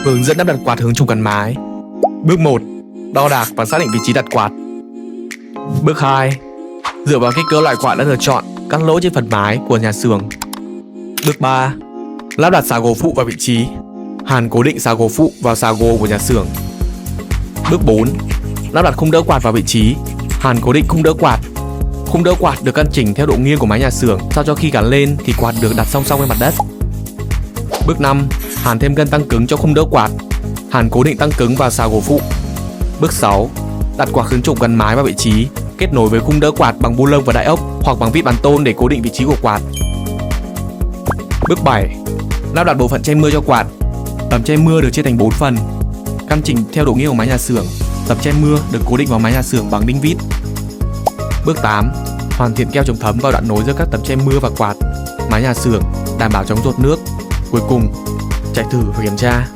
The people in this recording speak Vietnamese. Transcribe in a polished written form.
Hướng dẫn lắp đặt quạt hướng trục gắn máy. Bước 1. Đo đạc và xác định vị trí đặt quạt. Bước 2. Dựa vào kích cỡ loại quạt đã được chọn, cắt lỗ trên phần mái của nhà xưởng. Bước 3. Lắp đặt xà gồ phụ vào vị trí. Hàn cố định xà gồ phụ vào xà gồ của nhà xưởng. Bước 4. Lắp đặt khung đỡ quạt vào vị trí. Hàn cố định khung đỡ quạt. Khung đỡ quạt được căn chỉnh theo độ nghiêng của mái nhà xưởng, sao cho khi gắn lên thì quạt được đặt song song với mặt đất. Bước 5. Hàn thêm gân tăng cứng cho khung đỡ quạt. Hàn cố định tăng cứng vào xà gồ phụ. Bước 6. Đặt quạt hướng trục gắn mái vào vị trí, kết nối với khung đỡ quạt bằng bu lông và đai ốc hoặc bằng vít bắn tôn để cố định vị trí của quạt. Bước 7. Lắp đặt bộ phận che mưa cho quạt. Tấm che mưa được chia thành 4 phần, căn chỉnh theo độ nghiêng của mái nhà xưởng. Tấm che mưa được cố định vào mái nhà xưởng bằng đinh vít. Bước 8. Hoàn thiện keo chống thấm vào đoạn nối giữa các tấm che mưa và quạt, mái nhà xưởng, đảm bảo chống dột nước. Cuối cùng, chạy thử và kiểm tra.